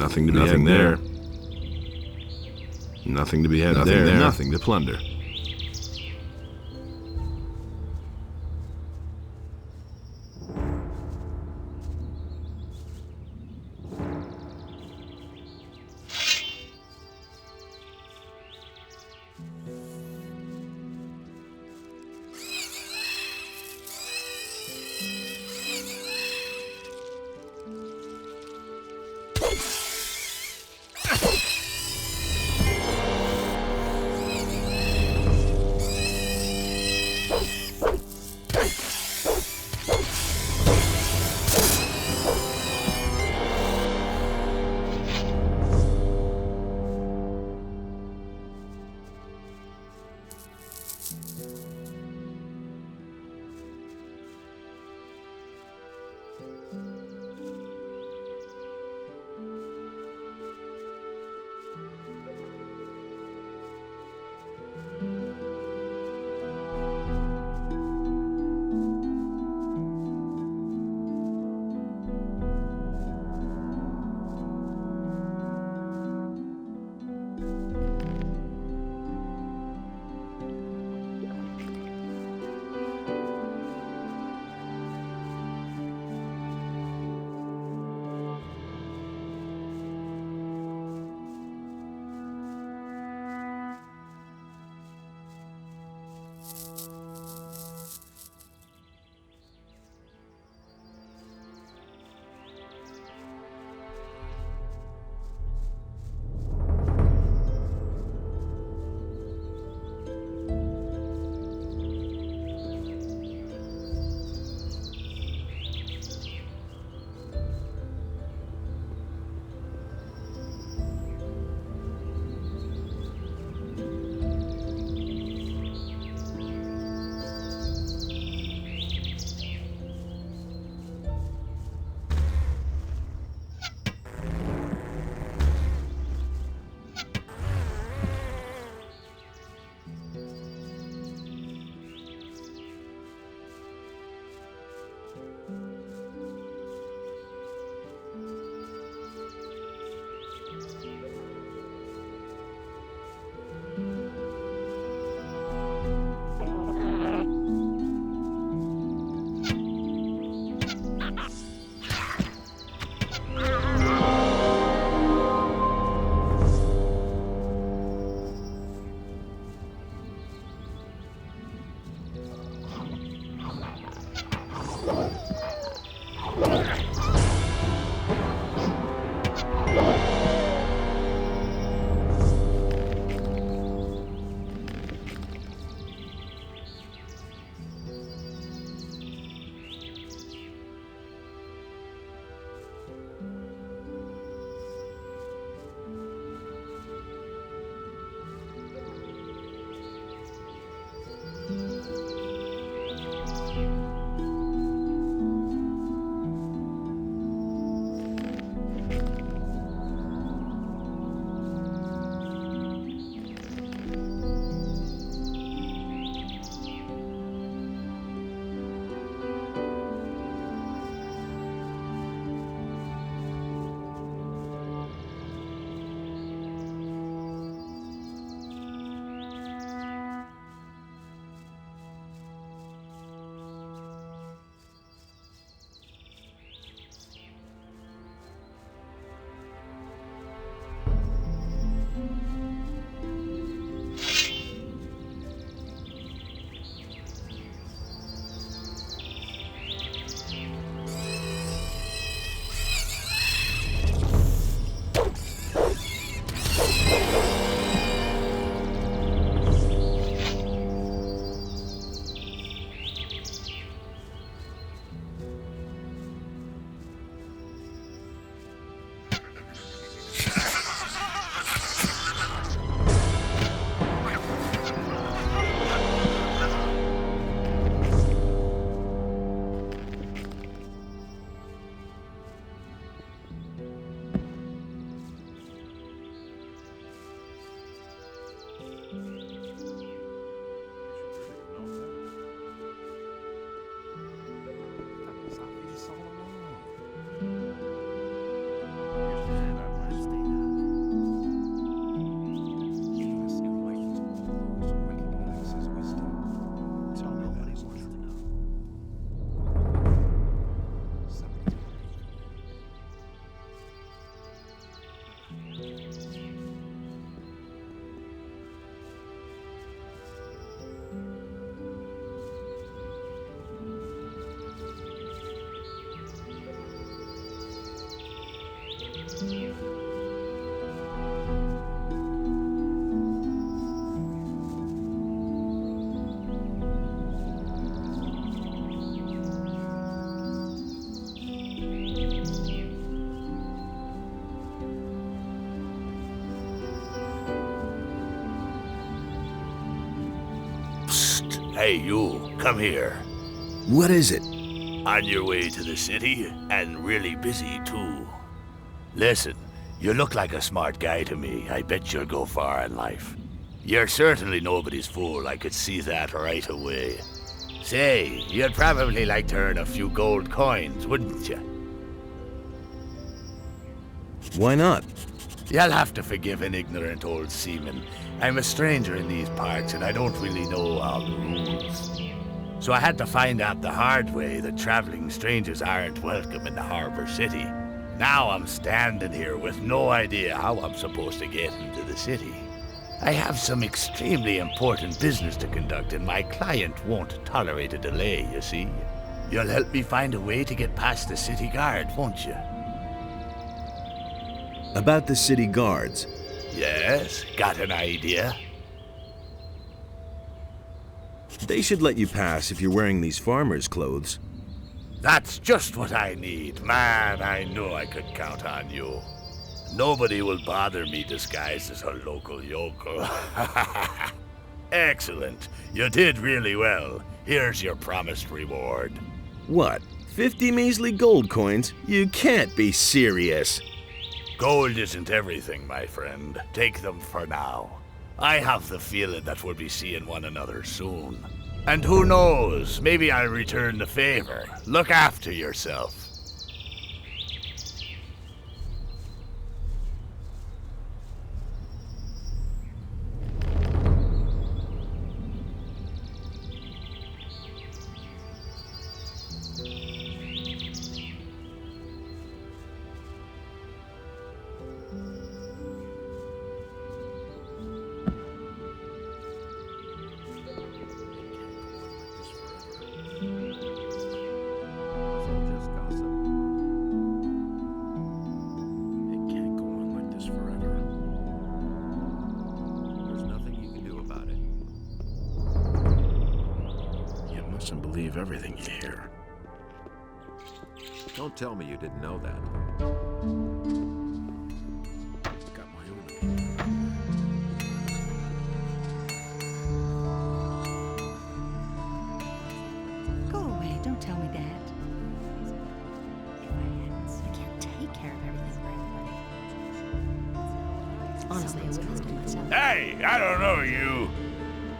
Nothing to be had there. Nothing to be had there. Nothing to plunder. Hey, you, come here. What is it? On your way to the city, and really busy, too. Listen, you look like a smart guy to me. I bet you'll go far in life. You're certainly nobody's fool, I could see that right away. Say, you'd probably like to earn a few gold coins, wouldn't you? Why not? You'll have to forgive an ignorant old seaman. I'm a stranger in these parts, and I don't really know all the rules. So I had to find out the hard way that traveling strangers aren't welcome in the harbor city. Now I'm standing here with no idea how I'm supposed to get into the city. I have some extremely important business to conduct, and my client won't tolerate a delay, you see. You'll help me find a way to get past the city guard, won't you? About the city guards. Yes, got an idea? They should let you pass if you're wearing these farmer's clothes. That's just what I need. Man, I knew I could count on you. Nobody will bother me disguised as a local yokel. Excellent. You did really well. Here's your promised reward. What? 50 measly gold coins? You can't be serious. Gold isn't everything, my friend. Take them for now. I have the feeling that we'll be seeing one another soon. And who knows, maybe I'll return the favor. Look after yourself. And believe everything you hear. Don't tell me you didn't know that. Got my own opinion. Go away, don't tell me that. I can't take care of everything for everybody. Honestly, I wouldn't do myself. Hey, I don't know you.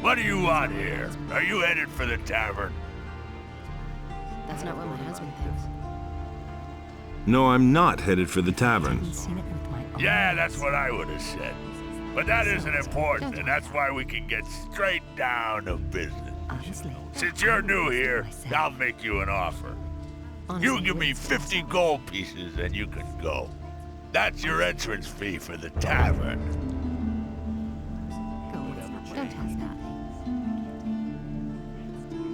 What do you want here? Are you headed for the tavern? That's not what my husband thinks. No, I'm not headed for the tavern. I've seen it with my own Yeah, eyes. that's what I would have said. But that isn't important, and that's why we can get straight down to business. Honestly. Since you're new here, I'll make you an offer. You give me 50 gold pieces and you can go. That's your entrance fee for the tavern. Go away. Don't tell me that.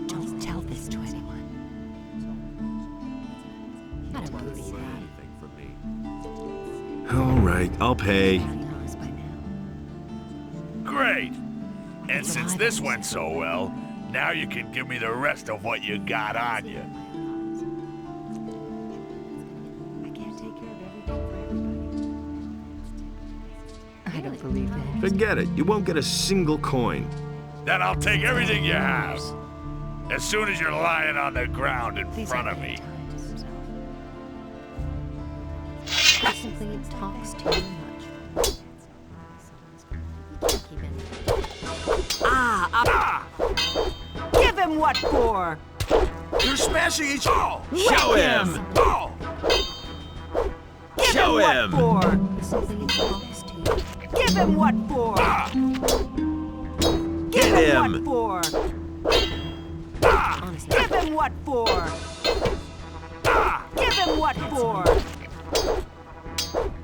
Don't tell this to anyone. I don't believe that. Anything from me. All right, I'll pay. Everyone knows by now. Great. And since this went so well, now you can give me the rest of what you got on you. I can't take care of everything for everybody. I don't believe that. Forget it. You won't get a single coin. Then I'll take everything you have. As soon as you're lying on the ground in These front are of me. He simply talks too much. Keep it. Give him what for? You're smashing each Oh! Show him! Oh! Give Show him him! what for? He simply talks too much. Give him what for? Ah! Give Hit him him. what for? Honestly. Give him what for? Give him what for?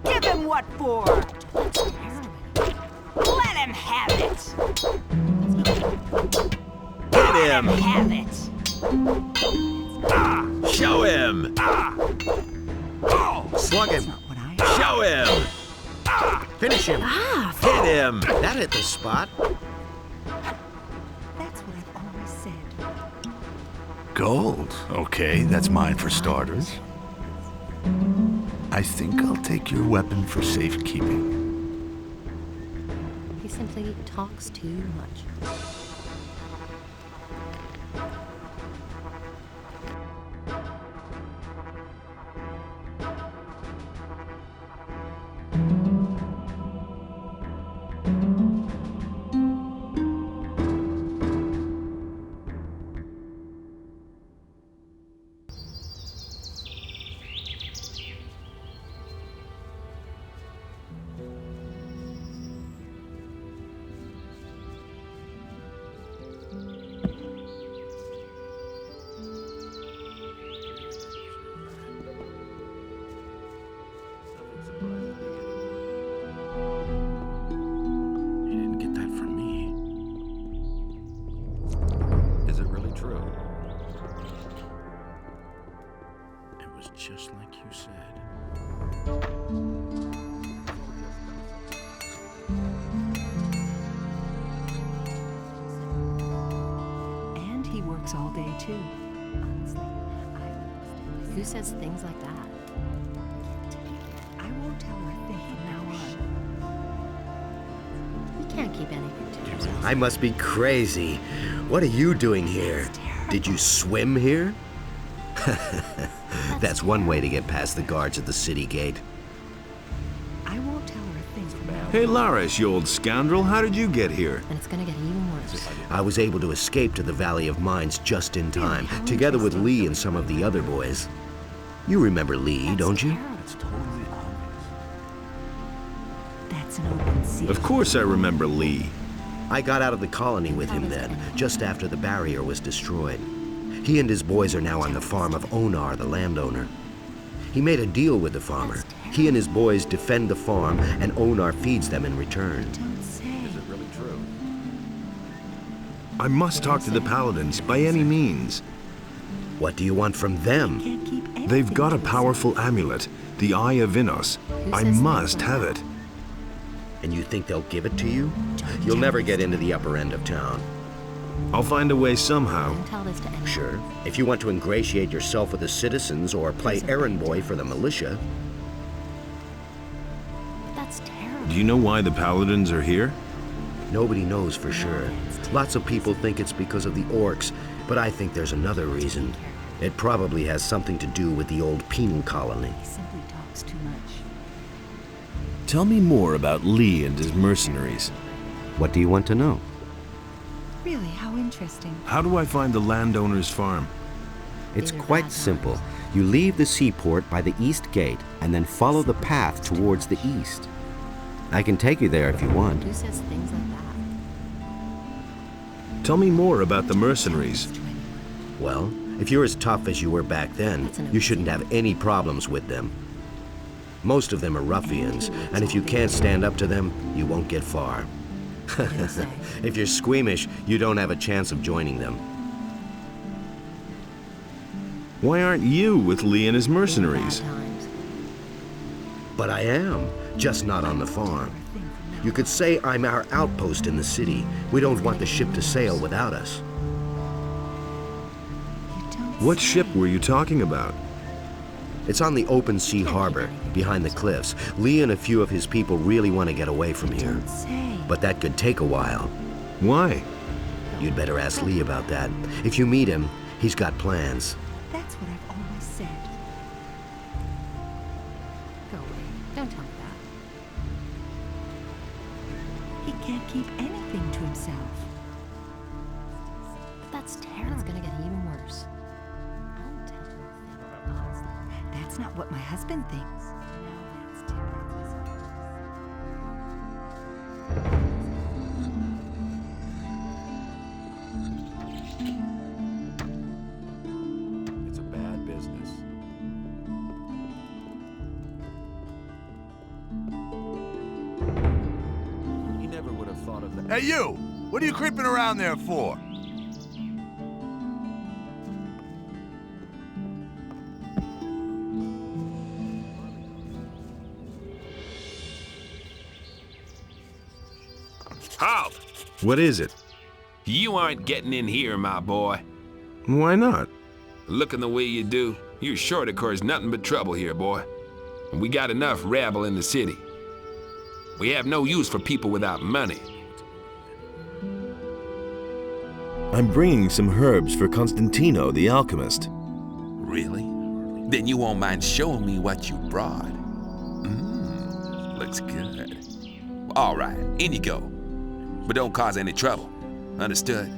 Give him what for? Let him have it. Hit him! Have it. Show him! Slug him! What I Show him! Finish him! Hit him! That hit the spot. That's what I've always said. Gold. Okay, that's mine for starters. I think I'll take your weapon for safekeeping. He simply talks too much. was just like you said. And he works all day too. Who says things like that? I won't tell her a thing from now on. You can't keep anything to yourself. I must be crazy. What are you doing here? Did you swim here? That's one way to get past the guards at the city gate. I won't tell her a thing from now on. Hey, Larish, you old scoundrel, how did you get here? And it's gonna get even worse. I was able to escape to the Valley of Mines just in time, together with Lee and some of the other boys. You remember Lee, don't you? It's totally obvious. That's an open secret. Of course I remember Lee. I got out of the colony with him then, just after the barrier was destroyed. He and his boys are now on the farm of Onar, the landowner. He made a deal with the farmer. He and his boys defend the farm, and Onar feeds them in return. Don't say. Is it really true? I must talk to the paladins by any means. What do you want from them? Can't keep anything They've got to a powerful amulet, the Eye of Innos. I says must things like have that? it. And you think they'll give it to you? You'll never get into the upper end of town. I'll find a way somehow. Don't tell this to anyone. Sure, if you want to ingratiate yourself with the citizens or play errand boy for the militia. But that's terrible. Do you know why the paladins are here? Nobody knows for sure. Lots of people think it's because of the orcs, but I think there's another reason. It probably has something to do with the old penal colony. He simply talks too much. Tell me more about Lee and his mercenaries. What do you want to know? Really, how interesting. How do I find the landowner's farm? It's These are quite bad simple. times. You leave the seaport by the east gate and then follow the path towards the east. I can take you there if you want. Who says things like that? Tell me more about the mercenaries. Well, if you're as tough as you were back then, you shouldn't have any problems with them. Most of them are ruffians, and if you can't stand up to them, you won't get far. If you're squeamish, you don't have a chance of joining them. Why aren't you with Lee and his mercenaries? Bad times. But I am, just not on the farm. You could say I'm our outpost in the city. We don't want the ship to sail without us. You don't What say. ship were you talking about? It's on the open sea harbor, behind the cliffs. Lee and a few of his people really want to get away from here. Don't say. But that could take a while. Why? You'd better ask Lee about that. If you meet him, he's got plans. That's what I've always said. Go away. Don't tell me that. He can't keep anything to himself. But that's terrible. It's gonna get even worse. I won't tell her a thing. Honestly. That's not what my husband thinks. No, that's terrible. It's a bad business. He never would have thought of that. Hey, you! What are you creeping around there for? Halt! What is it? You aren't getting in here, my boy. Why not? Looking the way you do, you're sure to cause nothing but trouble here, boy. And we got enough rabble in the city. We have no use for people without money. I'm bringing some herbs for Constantino, the alchemist. Really? Then you won't mind showing me what you brought. Looks good. All right, in you go. But don't cause any trouble. Understood?